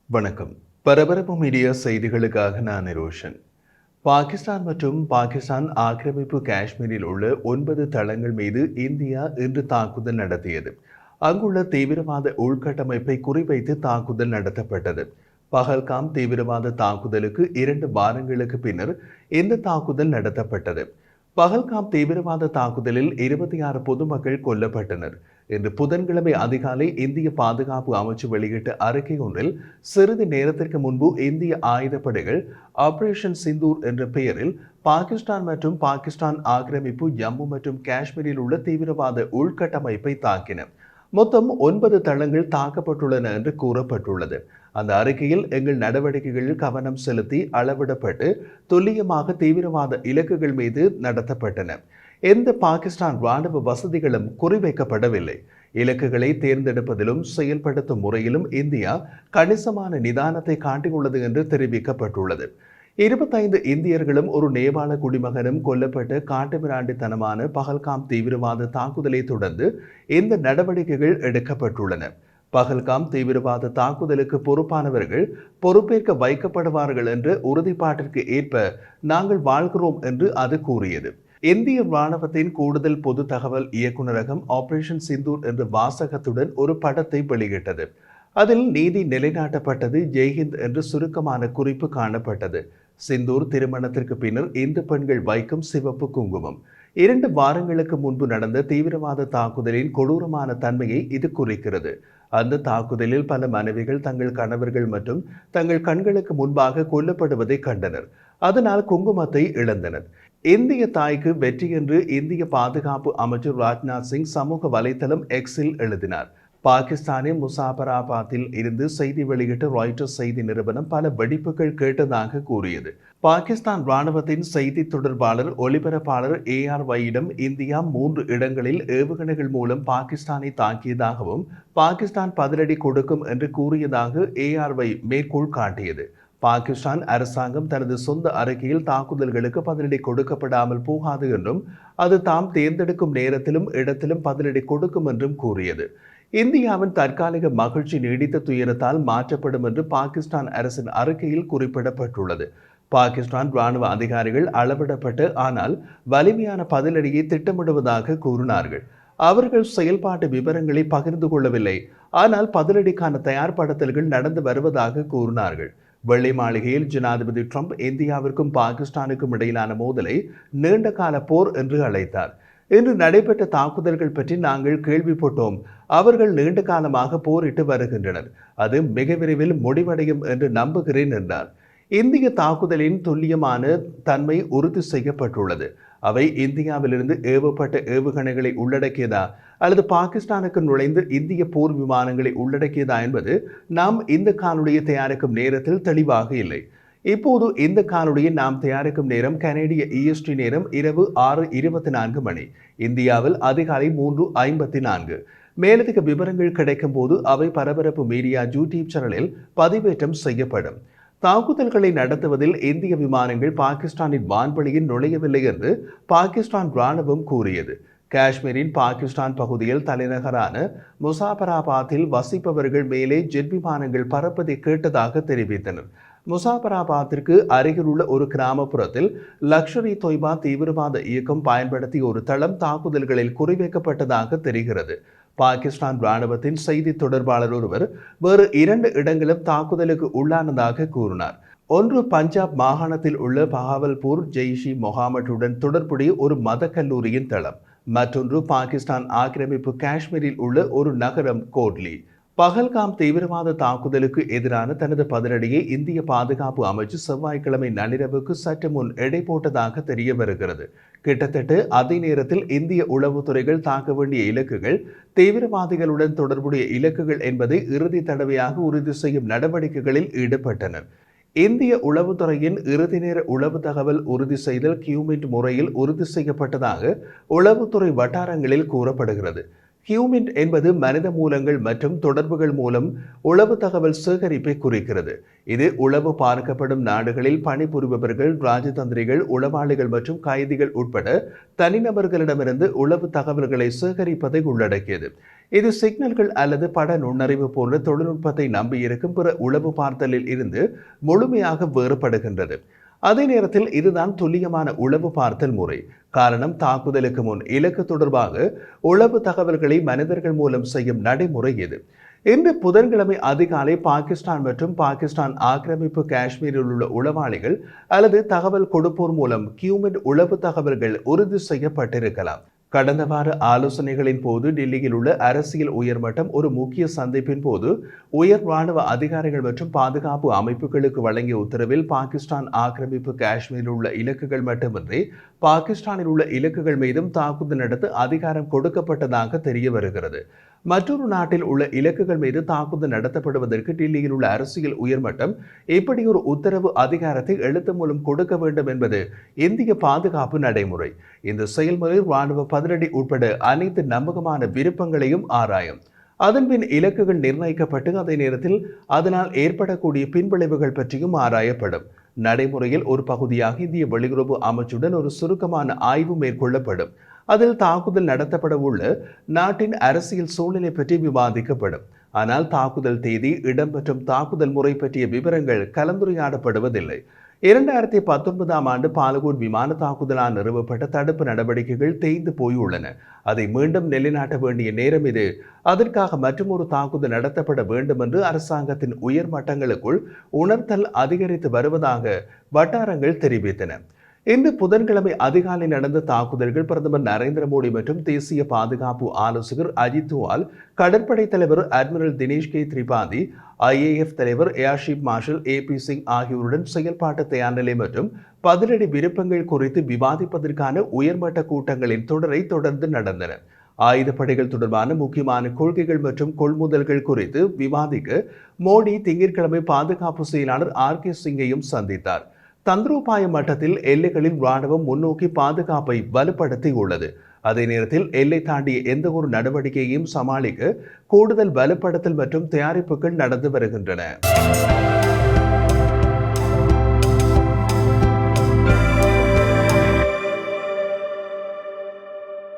வணக்கம். பரபரப்பு மீடியா செய்திகளுக்காக நான் நிரோஷன். பாகிஸ்தான் மற்றும் பாகிஸ்தான் ஆக்கிரமிப்பு காஷ்மீரில் உள்ள 9 தளங்கள் மீது இந்தியா இன்று தாக்குதல் நடத்தியது. அங்குள்ள தீவிரவாத உள்கட்டமைப்பை குறிவைத்து தாக்குதல் நடத்தப்பட்டது. பஹல்காம் தீவிரவாத தாக்குதலுக்கு 2 வாரங்களுக்கு பின்னர் இந்த தாக்குதல் நடத்தப்பட்டது. பஹல்காம் தீவிரவாத தாக்குதலில் 26 பொதுமக்கள் கொல்லப்பட்டனர். இன்று புதன்கிழமை அதிகாலை இந்திய பாதுகாப்பு அமைச்சு வெளியிட்ட அறிக்கை ஒன்றில் சிறிது நேரத்திற்கு முன்பு இந்திய ஆயுதப்படைகள் ஆபரேஷன் சிந்தூர் என்ற பெயரில் பாகிஸ்தான் மற்றும் பாகிஸ்தான் ஆக்கிரமிப்பு ஜம்மு மற்றும் காஷ்மீரில் உள்ள தீவிரவாத உள்கட்டமைப்பை தாக்கின. மொத்தம் 9 தளங்கள் தாக்கப்பட்டுள்ளன என்று கூறப்பட்டுள்ளது. அந்த அறிக்கையில் எங்கள் நடவடிக்கைகளில் கவனம் செலுத்தி அளவிடப்பட்டு துல்லியமாக தீவிரவாத இலக்குகள் மீது நடத்தப்பட்டன. எந்த பாகிஸ்தான் ராணுவ வசதிகளும் குறிவைக்கப்படவில்லை. இலக்குகளை தேர்ந்தெடுப்பதிலும் செயல்படுத்தும் முறையிலும் இந்தியா கணிசமான நிதானத்தை காட்டியுள்ளது என்று தெரிவிக்கப்பட்டுள்ளது. 25 இந்தியர்களும் ஒரு நேபாள குடிமகனும் கொல்லப்பட்ட காட்டுமிராண்டித்தனமான பஹல்காம் தீவிரவாத தாக்குதலை தொடர்ந்து இந்த நடவடிக்கைகள் எடுக்கப்பட்டுள்ளன. பஹல்காம் தீவிரவாத தாக்குதலுக்கு பொறுப்பானவர்கள் பொறுப்பேற்க வைக்கப்படுவார்கள் என்ற உறுதிப்பாட்டிற்கு ஏற்ப நாங்கள் வாழ்கிறோம் என்று அது கூறியது. இந்திய ராணுவத்தின் கூடுதல் பொது தகவல் இயக்குநரகம் ஆபரேஷன் சிந்தூர் என்ற வாசகத்துடன் ஒரு படத்தை வெளியிட்டது. அதில் நீதி நிலைநாட்டப்பட்டது, ஜெய்ஹிந்த் என்று சுருக்கமான குறிப்பு காணப்பட்டது. சிந்தூர் திருமணத்திற்கு பின்னர் இந்து பெண்கள் வைக்கும் சிவப்பு குங்குமம். 2 வாரங்களுக்கு முன்பு நடந்த தீவிரவாத தாக்குதலின் கொடூரமான தன்மையை இது குறிக்கிறது. அந்த தாக்குதலில் பல மனைவிகள் தங்கள் கணவர்கள் மற்றும் தங்கள் கண்களுக்கு முன்பாக கொல்லப்படுவதை கண்டனர். அதனால் குங்குமத்தை இழந்தனர். இந்திய தாய்க்கு வெற்றி என்று இந்திய பாதுகாப்பு அமைச்சர் ராஜ்நாத் சிங் சமூக வலைதளம் எக்ஸில் எழுதினார். பாகிஸ்தானின் முசாபராபாத்தில் இருந்து செய்தி வெளியிட்ட ராய்ட்டர்ஸ் செய்தி நிறுவனம் பல வெடிப்புகள் கேட்டதாக கூறியது. பாகிஸ்தான் ராணுவத்தின் செய்தி தொடர்பாளர் ஒலிபரப்பாளர் ARYயிடம் இந்தியா 3 இடங்களில் ஏவுகணைகள் மூலம் பாகிஸ்தானை தாக்கியதாகவும் பாகிஸ்தான் பதிலடி கொடுக்கும் என்று கூறியதாக ARY மேற்கோள் காட்டியது. பாகிஸ்தான் அரசாங்கம் தனது சொந்த அறிக்கையில் தாக்குதல்களுக்கு பதிலடி கொடுக்கப்படாமல் போகாது என்றும் அது தாம் தேர்ந்தெடுக்கும் நேரத்திலும் இடத்திலும் பதிலடி கொடுக்கும் என்றும் கூறியது. இந்தியாவின் தற்காலிக மகிழ்ச்சி நீடித்த துயரத்தால் மாற்றப்படும் என்று பாகிஸ்தான் அரசின் அறிக்கையில் குறிப்பிடப்பட்டுள்ளது. பாகிஸ்தான் ராணுவ அதிகாரிகள் அளவிடப்பட்டு ஆனால் வலிமையான பதிலடியை திட்டமிடுவதாக கூறினார்கள். அவர்கள் செயல்பாட்டு விவரங்களை பகிர்ந்து கொள்ளவில்லை, ஆனால் பதிலடிக்கான தயார்படுத்தல்கள் நடந்து வருவதாக கூறினார்கள். வெள்ளை மாளிகையில் ஜனாதிபதி ட்ரம்ப் இந்தியாவிற்கும் பாகிஸ்தானுக்கும் இடையிலான மோதலை நீண்ட கால போர் என்று அழைத்தார். இன்று நடைபெற்ற தாக்குதல்கள் பற்றி நாங்கள் கேள்விப்பட்டோம். அவர்கள் நீண்ட காலமாக போரிட்டு வருகின்றனர். அது மிக விரைவில் முடிவடையும் என்று நம்புகிறேன் என்றார். இந்திய தாக்குதலின் துல்லியமான தன்மை உறுதி செய்யப்பட்டுள்ளது. அவை இந்தியாவிலிருந்து ஏவப்பட்ட ஏவுகணைகளை உள்ளடக்கியதா அல்லது பாகிஸ்தானுக்கு நுழைந்து இந்திய போர் விமானங்களை உள்ளடக்கியதா என்பது நாம் இந்த காணொலியை தயாரிக்கும் நேரத்தில் தெளிவாக இல்லை. இப்போது இந்த காணொலியை நாம் தயாரிக்கும் நேரம் கனேடிய EST நேரம் இரவு 6:24 மணி. இந்தியாவில் அதிகாலை 3:54. மேலதிக விவரங்கள் கிடைக்கும் போது அவை பரபரப்பு மீடியா யூடியூப் சேனலில் பதிவேற்றம் செய்யப்படும். தாக்குதல்களை நடத்துவதில் இந்திய விமானங்கள் பாகிஸ்தானின் வான்வெளியில் நுழையவில்லை என்று பாகிஸ்தான் ராணுவம் கூறியது. காஷ்மீரின் பாகிஸ்தான் பகுதியில் தலைநகரான முசாபராபாத்தில் வசிப்பவர்கள் மேலே ஜெட் விமானங்கள் பறப்பதை கேட்டதாக தெரிவித்தனர். முசாபராபாத்திற்கு அருகிலுள்ள ஒரு கிராமப்புறத்தில் லக்ஷர்-இ தொய்பா தீவிரவாத இயக்கம் பயன்படுத்திய ஒரு தளம் தாக்குதல்களில் குறிவைக்கப்பட்டதாக தெரிகிறது. பாகிஸ்தான் ராணுவத்தின் செய்தி தொடர்பாளர் ஒருவர் வேறு 2 இடங்களும் தாக்குதலுக்கு உள்ளானதாக கூறினார். ஒன்று பஞ்சாப் மாகாணத்தில் உள்ள பஹாவல்பூர் ஜெய்ஷி முகமதுடன் தொடர்புடைய ஒரு மத கல்லூரியின் தளம். மற்றொன்று பாகிஸ்தான் ஆக்கிரமிப்பு காஷ்மீரில் உள்ள ஒரு நகரம் கோட்லி. பஹல்காம் தீவிரவாத தாக்குதலுக்கு எதிரான தனது பதிலடியை இந்திய பாதுகாப்பு அமைச்சு செவ்வாய்க்கிழமை நள்ளிரவுக்கு சற்று முன் எடை போட்டதாக தெரிய வருகிறது. கிட்டத்தட்ட அதே நேரத்தில் இந்திய உளவுத்துறைகள் தாக்க வேண்டிய இலக்குகள் தீவிரவாதிகளுடன் தொடர்புடைய இலக்குகள் என்பதை இறுதி தடவையாக உறுதி செய்யும் நடவடிக்கைகளில் ஈடுபட்டனர். இந்திய உளவுத்துறையின் இறுதி நேர உளவு தகவல் உறுதி செய்தல் கியூமின்ட் முறையில் உறுதி செய்யப்பட்டதாக உளவுத்துறை வட்டாரங்களில் கூறப்படுகிறது. கியூமின்ட் என்பது மனித மூலங்கள் மற்றும் தொடர்புகள் மூலம் உளவு தகவல் சேகரிப்பை குறிக்கிறது. இது உளவு பார்க்கப்படும் நாடுகளில் பணிபுரிபவர்கள், ராஜதந்திரிகள், உளவாளிகள் மற்றும் கைதிகள் உட்பட தனிநபர்களிடமிருந்து உளவு தகவல்களை சேகரிப்பதை உள்ளடக்கியது. இது சிக்னல்கள் அல்லது பட நுண்ணறிவு போன்ற தொழில்நுட்பத்தை நம்பியிருக்கும் பிற உளவு பார்த்தலில் இருந்து முழுமையாக வேறுபடுகின்றது. அதே நேரத்தில் இதுதான் துல்லியமான உளவு பார்த்தல் முறை. காரணம், தாக்குதலுக்கு முன் இலக்கு தொடர்பாக உளவு தகவல்களை மனிதர்கள் மூலம் செய்யும் நடைமுறை இது. இன்று புதன்கிழமை அதிகாலை பாகிஸ்தான் மற்றும் பாகிஸ்தான் ஆக்கிரமிப்பு காஷ்மீரில் உள்ள உளவாளிகள் அல்லது தகவல் கொடுப்போர் மூலம் கியூமெட் உளவு தகவல்கள் உறுதி செய்யப்பட்டிருக்கலாம். கடந்த வார ஆலோசனைகளின் போது டெல்லியில் உள்ள அரசியல் உயர்மட்டம் ஒரு முக்கிய சந்திப்பின் போது உயர் ராணுவ அதிகாரிகள் மற்றும் பாதுகாப்பு அமைப்புகளுக்கு வழங்கிய உத்தரவில் பாகிஸ்தான் ஆக்கிரமிப்பு காஷ்மீரில் உள்ள இலக்குகள் மட்டுமின்றி பாகிஸ்தானில் உள்ள இலக்குகள் மீதும் தாக்குதல் நடத்த அதிகாரம் கொடுக்கப்பட்டதாக தெரிய வருகிறது. மற்றொரு நாட்டில் உள்ள இலக்குகள் மீது தாக்குதல் நடத்தப்படுவதற்கு டெல்லியில் உள்ள அரசியல் உயர்மட்டம் இப்படி ஒரு உத்தரவு அதிகாரத்தை எழுத்து மூலம் கொடுக்க வேண்டும் என்பது இந்திய பாதுகாப்பு நடைமுறை. இந்த செயல்முறை ராணுவ பதிலடி உட்பட அனைத்து நம்பகமான விருப்பங்களையும் ஆராயும். அதன்பின் இலக்குகள் நிர்ணயிக்கப்பட்டு அதே நேரத்தில் அதனால் ஏற்படக்கூடிய பின்விளைவுகள் பற்றியும் ஆராயப்படும். நடைமுறையில் ஒரு பகுதியாக இந்திய வெளியுறவு அமைச்சுடன் ஒரு சுருக்கமான ஆய்வு மேற்கொள்ளப்படும். அதில் தாக்குதல் நடத்தப்பட உள்ள நாட்டின் அரசியல் சூழ்நிலை பற்றி விவாதிக்கப்படும். ஆனால் தாக்குதல் தேதி, இடம் மற்றும் தாக்குதல் முறை பற்றிய விவரங்கள் கலந்துரையாடப்படுவதில்லை. 2019ஆம் ஆண்டு பாலகோட் விமான தாக்குதலால் நிறுவப்பட்ட தடுப்பு நடவடிக்கைகள் தேய்ந்து போயுள்ளன. அதை மீண்டும் நிலைநாட்ட வேண்டிய நேரம் இது. அதற்காக மற்றொரு தாக்குதல் நடத்தப்பட வேண்டும் என்று அரசாங்கத்தின் உயர் மட்டங்களுக்குள் உணர்த்தல் அதிகரித்து வருவதாக வட்டாரங்கள் தெரிவித்தன. இன்று புதன்கிழமை அதிகாலை நடந்த தாக்குதல்கள் பிரதமர் நரேந்திர மோடி மற்றும் தேசிய பாதுகாப்பு ஆலோசகர் அஜித் தோவல், கடற்படை தலைவர் admiral Dinesh K Tripathi, IAF தலைவர் air chief marshal AP Singh ஆகியோருடன் செயல்பாட்டு தயார்நிலை மற்றும் பதிலடி விருப்பங்கள் குறித்து விவாதிப்பதற்கான உயர்மட்ட கூட்டங்களின் தொடரை தொடர்ந்து நடந்தன. ஆயுதப்படைகள் தொடர்பான முக்கியமான கொள்கைகள் மற்றும் கொள்முதல்கள் குறித்து விவாதிக்க மோடி திங்கட்கிழமை பாதுகாப்பு செயலாளர் RK சிங்கையும் சந்தித்தார். தந்திரோபாய மட்டத்தில் எல்லைகளில் ராணுவம் முன்னோக்கி பாதுகாப்பை வலுப்படுத்தியுள்ளது. அதே நேரத்தில் எல்லை தாண்டிய எந்த ஒரு நடவடிக்கையையும் சமாளிக்க கூடுதல் வலுப்படுத்தல் மற்றும் தயாரிப்புகள் நடந்து வருகின்றன.